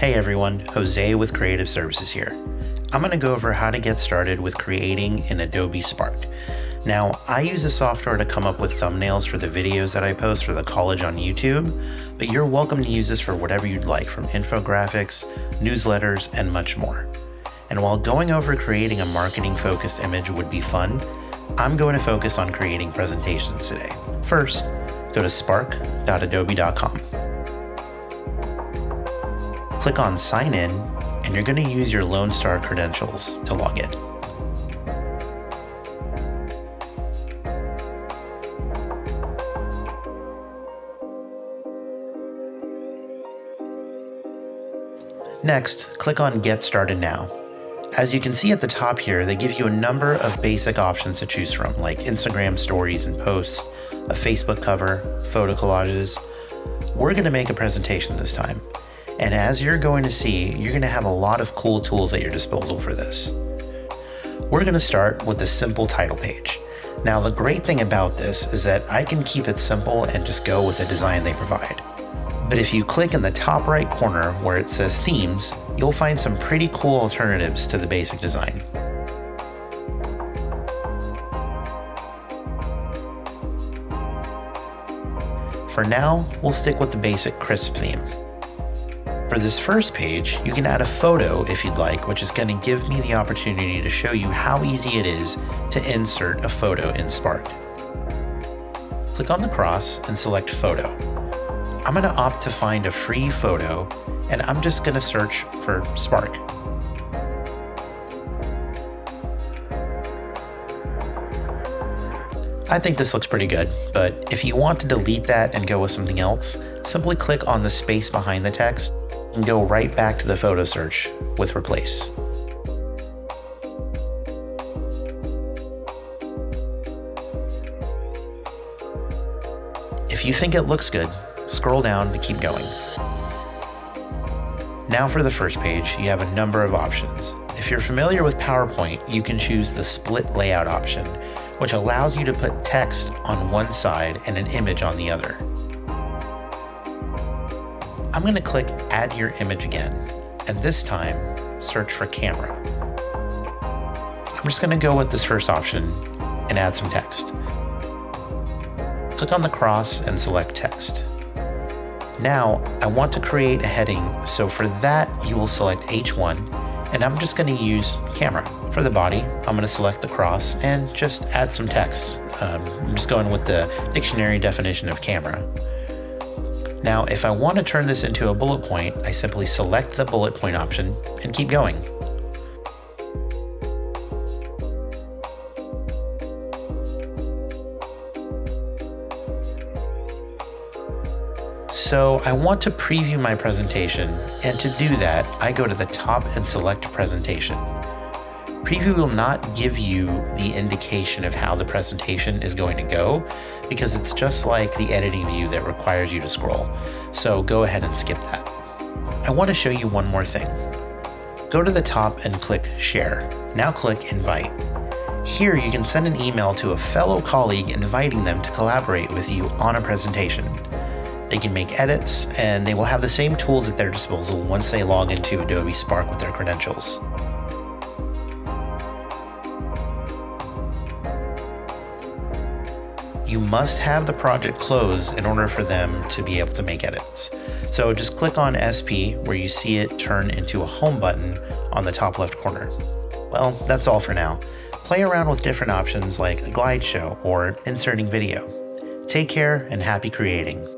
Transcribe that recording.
Hey everyone, Jose with Creative Services here. I'm going to go over how to get started with creating in Adobe Spark. Now, I use this software to come up with thumbnails for the videos that I post for the college on YouTube, but you're welcome to use this for whatever you'd like, from infographics, newsletters, and much more. And while going over creating a marketing-focused image would be fun, I'm going to focus on creating presentations today. First, go to spark.adobe.com. Click on Sign In, and you're going to use your Lone Star credentials to log in. Next, click on Get Started Now. As you can see at the top here, they give you a number of basic options to choose from, like Instagram stories and posts, a Facebook cover, photo collages. We're going to make a presentation this time. And as you're going to see, you're going to have a lot of cool tools at your disposal for this. We're going to start with the simple title page. Now, the great thing about this is that I can keep it simple and just go with the design they provide. But if you click in the top right corner where it says Themes, you'll find some pretty cool alternatives to the basic design. For now, we'll stick with the basic crisp theme. For this first page, you can add a photo if you'd like, which is going to give me the opportunity to show you how easy it is to insert a photo in Spark. Click on the cross and select Photo. I'm going to opt to find a free photo, and I'm just going to search for Spark. I think this looks pretty good, but if you want to delete that and go with something else, simply click on the space behind the text and go right back to the photo search with Replace. If you think it looks good, scroll down to keep going. Now for the first page, you have a number of options. If you're familiar with PowerPoint, you can choose the split layout option, which allows you to put text on one side and an image on the other. I'm going to click Add Your Image again, and this time, search for Camera. I'm just going to go with this first option and add some text. Click on the cross and select Text. Now, I want to create a heading, so for that, you will select H1, and I'm just going to use Camera. For the body, I'm going to select the cross and just add some text. I'm just going with the dictionary definition of camera. Now, if I want to turn this into a bullet point, I simply select the bullet point option and keep going. So I want to preview my presentation, and to do that, I go to the top and select Presentation. Preview will not give you the indication of how the presentation is going to go, because it's just like the editing view that requires you to scroll. So go ahead and skip that. I want to show you one more thing. Go to the top and click Share. Now click Invite. Here you can send an email to a fellow colleague inviting them to collaborate with you on a presentation. They can make edits, and they will have the same tools at their disposal once they log into Adobe Spark with their credentials. You must have the project closed in order for them to be able to make edits. So just click on SP where you see it turn into a home button on the top left corner. Well, that's all for now. Play around with different options like a glide show or inserting video. Take care and happy creating.